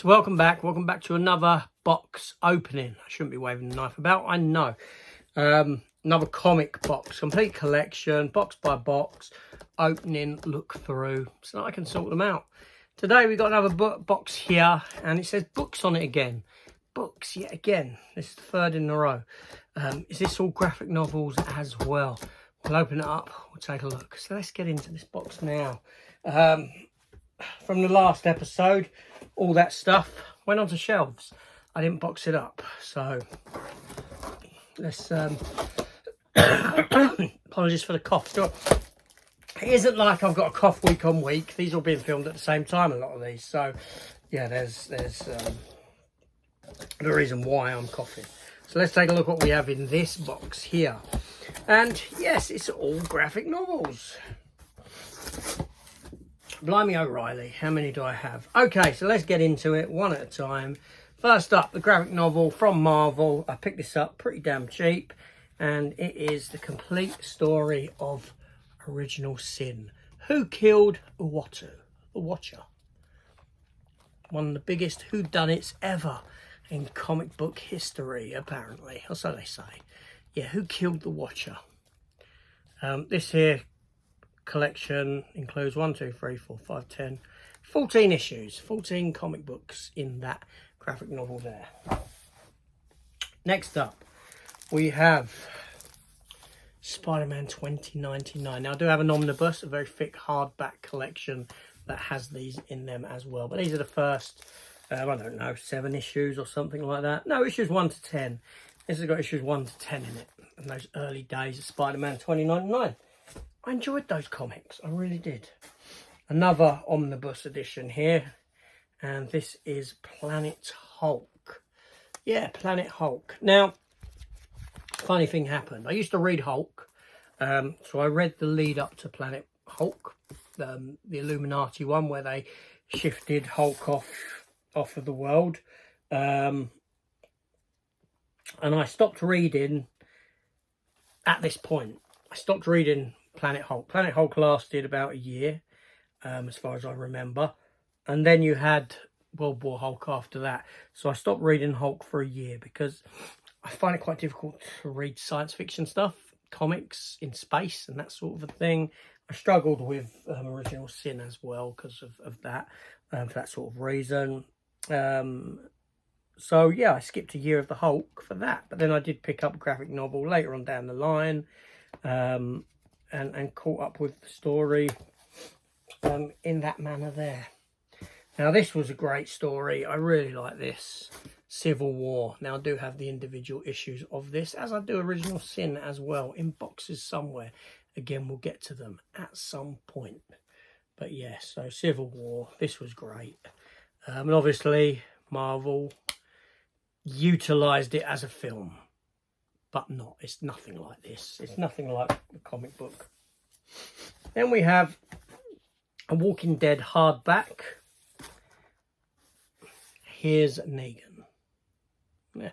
So welcome back to another box opening. I shouldn't be waving the knife about, I know. Another comic box, complete collection, box by box, opening, look through, so that I can sort them out. Today we got another box here, and it says books on it again. Books yet again. This is the third in a row. Is this all graphic novels as well? We'll open it up, we'll take a look. So let's get into this box now. From the last episode, all that stuff went onto shelves. I didn't box it up, so let's apologies for the cough. So, it isn't like I've got a cough week on week. These are all being filmed at the same time, a lot of these, so yeah, there's the reason why I'm coughing. So let's take a look what we have in this box here. And yes, it's all graphic novels. Blimey O'Reilly, how many do I have? Okay, so let's get into it one at a time. First up, the graphic novel from Marvel. I picked this up pretty damn cheap, and it is the complete story of Original Sin. Who killed Uatu, the Watcher? One of the biggest whodunits ever in comic book history, apparently, or so they say. Yeah, who killed the Watcher? This here collection includes 1, 2, 3, 4, 5, 10, 14 issues, 14 comic books in that graphic novel there. Next up, we have Spider-Man 2099. Now, I do have an omnibus, a very thick hardback collection that has these in them as well. But these are the first, I don't know, 7 issues or something like that. No, issues 1 to 10. This has got issues 1 to 10 in it. In those early days of Spider-Man 2099. I enjoyed those comics, I really did. Another omnibus edition here, and this is Planet Hulk. Yeah, Planet Hulk. Now, funny thing happened. I used to read Hulk, so I read the lead up to Planet Hulk, the Illuminati one, where they shifted Hulk off of the world. And I stopped reading at this point. I stopped reading Planet Hulk. Planet Hulk lasted about a year, as far as I remember. And then you had World War Hulk after that. So I stopped reading Hulk for a year because I find it quite difficult to read science fiction stuff, comics in space and that sort of a thing. I struggled with Original Sin as well because of that, for that sort of reason. So yeah, I skipped a year of the Hulk for that. But then I did pick up a graphic novel later on down the line. And caught up with the story in that manner there. Now, this was a great story. I really like this. Civil War. Now, I do have the individual issues of this, as I do Original Sin as well, in boxes somewhere. Again, we'll get to them at some point. But yeah, so Civil War. This was great. And obviously, Marvel utilised it as a film. But not. It's nothing like this. It's nothing like the comic book. Then we have a Walking Dead hardback. Here's Negan. Yeah.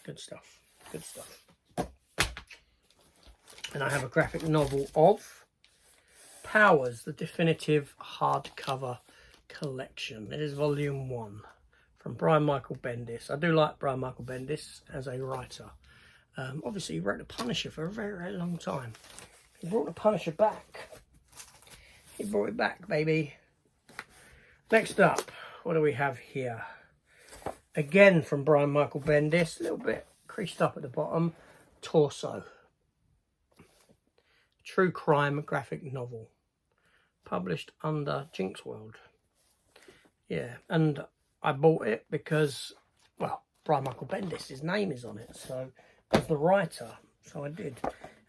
Good stuff. Good stuff. And I have a graphic novel of Powers, the definitive hardcover collection. It is volume 1 from Brian Michael Bendis. I do like Brian Michael Bendis as a writer. Obviously, he wrote The Punisher for a very, very long time. He brought The Punisher back. He brought it back, baby. Next up, what do we have here? Again from Brian Michael Bendis. A little bit creased up at the bottom. Torso. True crime graphic novel. Published under Jinx World. Yeah, and I bought it because, well, Brian Michael Bendis, his name is on it, so as the writer, so I did.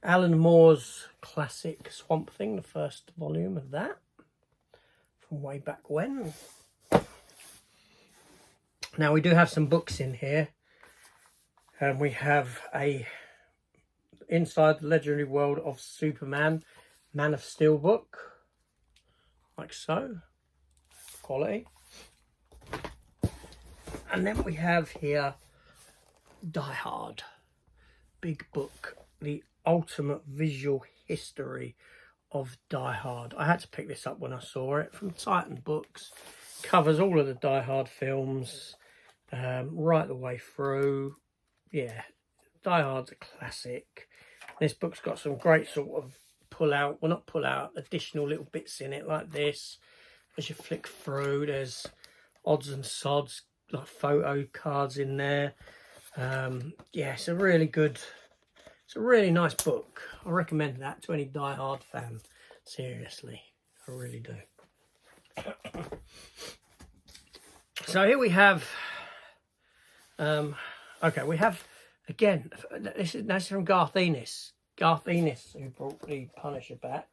Alan Moore's classic Swamp Thing, the first volume of that, from way back when. Now, we do have some books in here, and we have a Inside the Legendary World of Superman, Man of Steel book, like so, quality. And then we have here Die Hard, big book, the ultimate visual history of Die Hard. I had to pick this up when I saw it from Titan Books. Covers all of the Die Hard films right the way through. Yeah, Die Hard's a classic. This book's got some great sort of additional little bits in it like this. As you flick through, there's odds and sods, like photo cards in there. Yeah, it's a really nice book. I recommend that to any Die Hard fan. Seriously, I really do. So here we have, okay, we have, again, this is from Garth Ennis. Garth Ennis, who brought the Punisher back.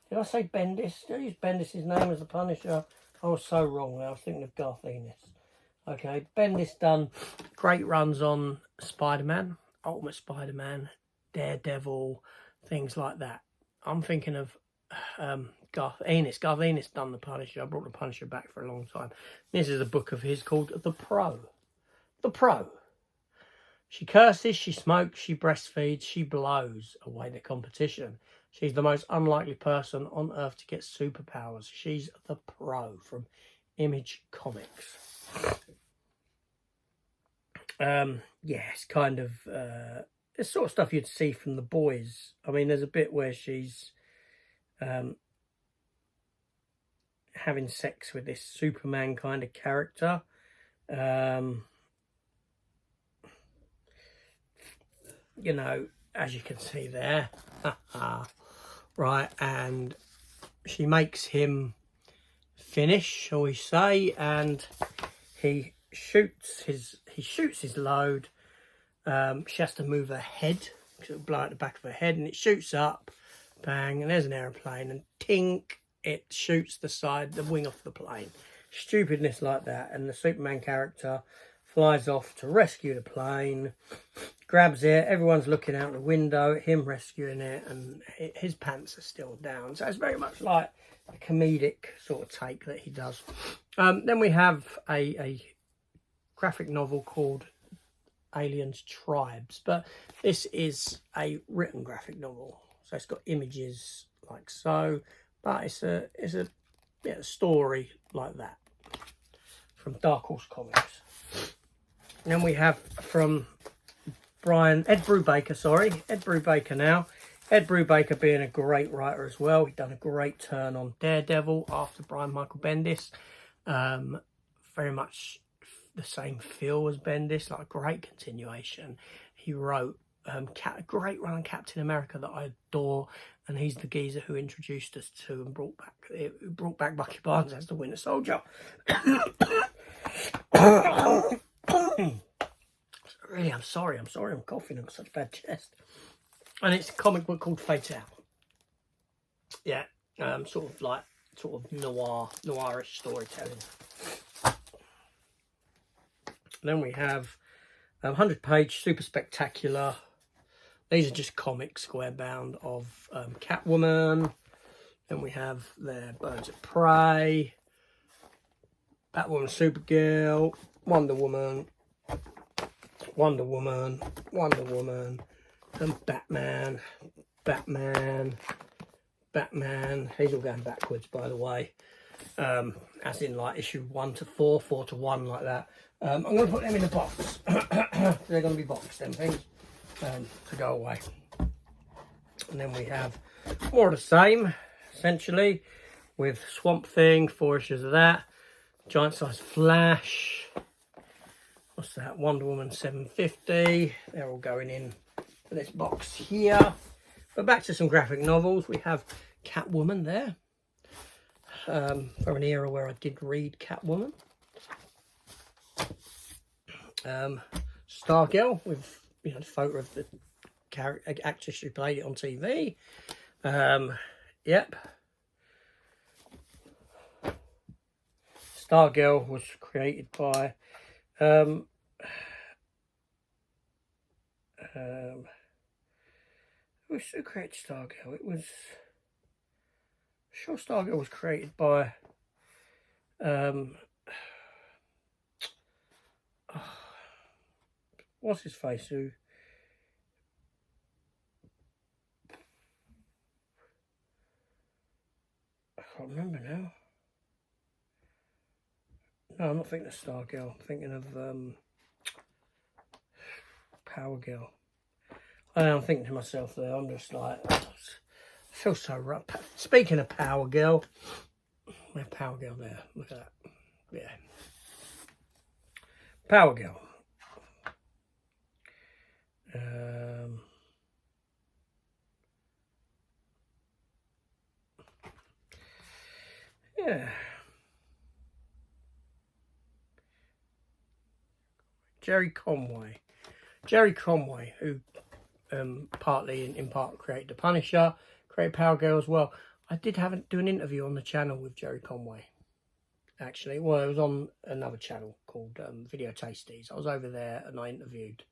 Did I say Bendis? Did I use Bendis' name as the Punisher? I was so wrong there. I was thinking of Garth Ennis. Okay, Bendis done great runs on Spider-Man, Ultimate Spider-Man, Daredevil, things like that. I'm thinking of Garth Ennis. Garth Ennis done the Punisher. I brought the Punisher back for a long time. This is a book of his called The Pro. The Pro. She curses, she smokes, she breastfeeds, she blows away the competition. She's the most unlikely person on earth to get superpowers. She's the Pro from Image Comics. Yeah, it's kind of the sort of stuff you'd see from The Boys. I mean, there's a bit where she's having sex with this Superman kind of character. You know, as you can see there. Right, and she makes him finish, shall we say, and he shoots his load. She has to move her head because it'll blow out the back of her head, and it shoots up, bang, and there's an aeroplane, and tink, it shoots the wing off the plane. Stupidness like that, and the Superman character flies off to rescue the plane, grabs it, everyone's looking out the window at him rescuing it, and his pants are still down. So it's very much like a comedic sort of take that he does. Then we have a graphic novel called Aliens Tribes, but this is a written graphic novel, so it's got images like so, but it's a story like that from Dark Horse Comics. And then we have from Ed Brubaker now. Ed Brubaker being a great writer as well. He'd done a great turn on Daredevil after Brian Michael Bendis. Very much the same feel as Bendis, like a great continuation. He wrote a great run on Captain America that I adore, and he's the geezer who introduced us to and brought back Bucky Barnes as the Winter Soldier. Really, I'm sorry, I'm coughing, I've got such a bad chest. And it's a comic book called Fatale. Yeah, sort of noirish storytelling. Then we have 100-page super spectacular. These are just comics square bound of Catwoman. Then we have their Birds of Prey, Batwoman, Supergirl, Wonder Woman, and Batman. These all going backwards, by the way. As in like issue 1 to 4, 4 to 1, like that. I'm going to put them in a box. They're going to be boxed, them things, to go away. And then we have more of the same, essentially, with Swamp Thing, 4 issues of that. Giant Size Flash. What's that? Wonder Woman 750. They're all going in for this box here. But back to some graphic novels. We have Catwoman there. From an era where I did read Catwoman. Stargirl with the photo of the actress who played it on TV. Yep. Stargirl was created by who created Stargirl? It was, I'm sure Stargirl was created by what's his face, who I can't remember now. No, I'm not thinking of Stargirl. I'm thinking of Power Girl. I'm thinking to myself there, I'm just like, oh, I feel so rough. Speaking of Power Girl, we have Power Girl there. Look at that. Yeah. Power Girl. Yeah. Jerry Conway. Jerry Conway, who partly in part created The Punisher, created Power Girl as well. I did do an interview on the channel with Jerry Conway, actually. Well, it was on another channel called Video Tasties. I was over there and I interviewed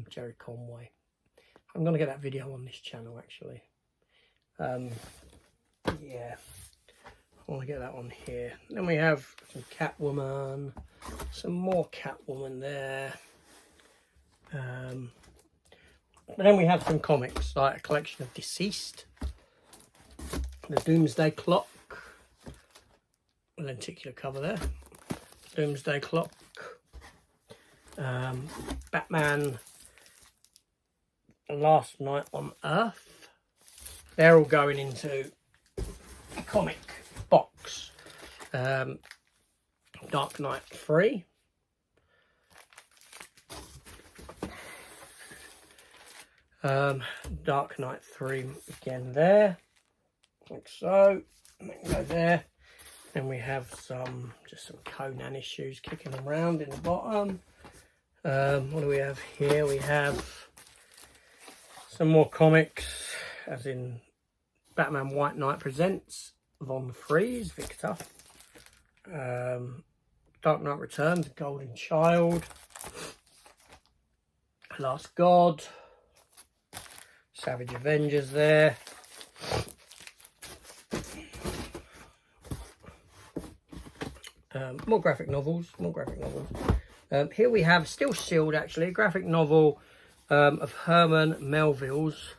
Jerry Conway. I'm going to get that video on this channel, actually. Yeah, I want to get that on here. Then we have some Catwoman, some more Catwoman there. But then we have some comics, like a collection of Deceased, the Doomsday Clock, a lenticular cover there, Doomsday Clock, Batman Last Night on Earth. They're all going into a comic box. Dark Knight 3. Dark Knight 3 again there, like so. And then go there. Then we have just some Conan issues kicking around in the bottom. What do we have here? We have some more comics, as in Batman White Knight Presents, Von Freeze, Victor. Dark Knight Returns, Golden Child. Last God. Savage Avengers there. More graphic novels. Here we have, still sealed actually, a graphic novel of Herman Melville's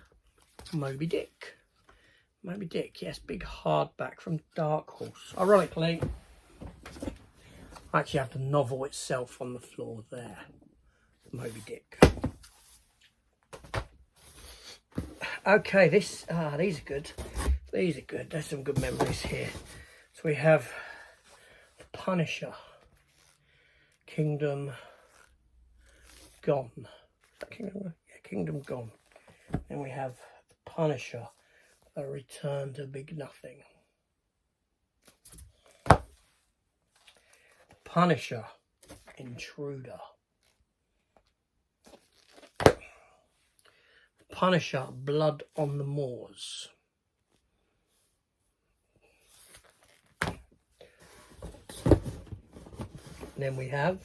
Moby Dick. Moby Dick, yes, big hardback from Dark Horse. Ironically, I actually have the novel itself on the floor there. Moby Dick. Okay, these are good. These are good. There's some good memories here. So we have The Punisher, Kingdom Gone. Is that Kingdom? Yeah, Kingdom Gone. Then we have The Punisher, A Return to Big Nothing. Punisher, Intruder. Punisher, Blood on the Moors. Then we have,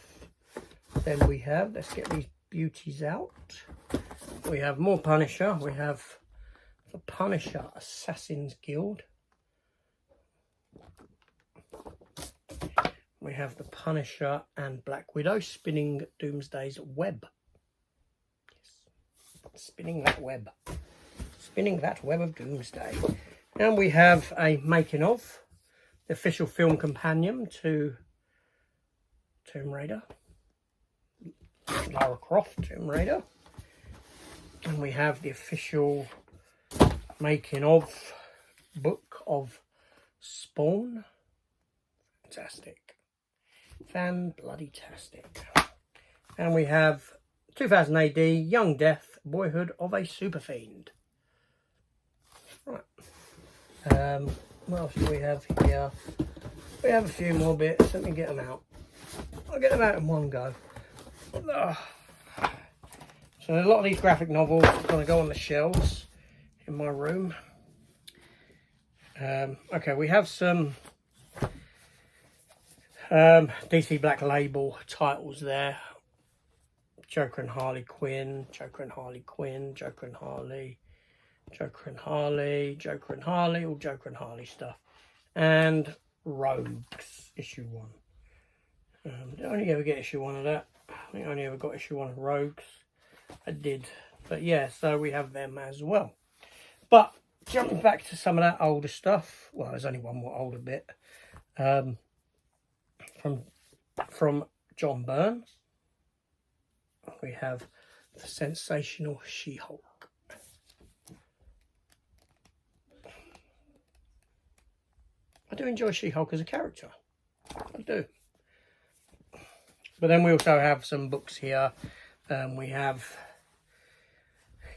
let's get these beauties out. We have more Punisher. We have the Punisher Assassin's Guild. We have the Punisher and Black Widow spinning Doomsday's web. Spinning that web of Doomsday. And we have a making of, the official film companion to Tomb Raider, Lara Croft, Tomb Raider. And we have the official making of book of Spawn. Fan-bloody-tastic. And we have 2000 AD, Young Death, Boyhood of a Super Fiend. Right. What else do we have here? We have a few more bits. Let me get them out. I'll get them out in one go. So a lot of these graphic novels are going to go on the shelves in my room. Okay, we have some DC Black Label titles there. Joker and Harley Quinn, Joker and Harley Quinn, Joker and Harley, Joker and Harley, Joker and Harley, all Joker and Harley stuff. And Rogues, issue 1. Did I only ever get issue 1 of that? I think I only ever got issue 1 of Rogues. I did. But yeah, so we have them as well. But jumping back to some of that older stuff. Well, there's only one more older bit. from John Byrne. We have the sensational She-Hulk. I do enjoy She-Hulk as a character. I do. But then we also have some books here. We have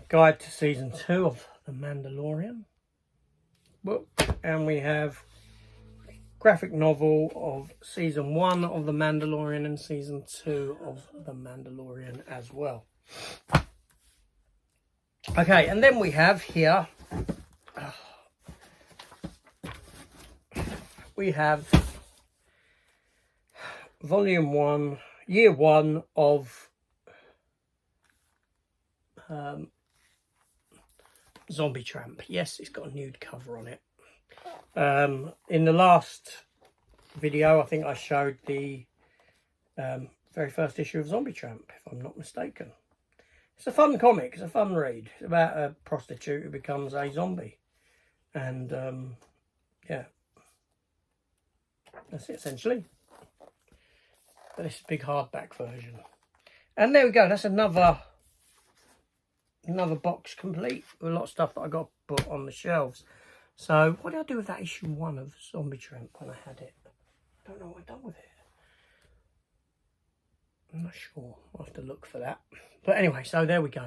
Guide to Season 2 of The Mandalorian book. And we have graphic novel of Season 1 of The Mandalorian and Season 2 of The Mandalorian as well. Okay, and then we have here, we have Volume 1, Year 1 of Zombie Tramp. Yes, it's got a nude cover on it. In the last video, I think I showed the very first issue of Zombie Tramp, if I'm not mistaken. It's a fun comic. It's a fun read. It's about a prostitute who becomes a zombie. And, yeah. That's it, essentially. But this is a big hardback version. And there we go. That's another box complete with a lot of stuff that I got to put on the shelves. So, what did I do with that issue 1 of Zombie Tramp when I had it? I don't know what I've done with it. I'm not sure. I'll have to look for that. But anyway, so there we go.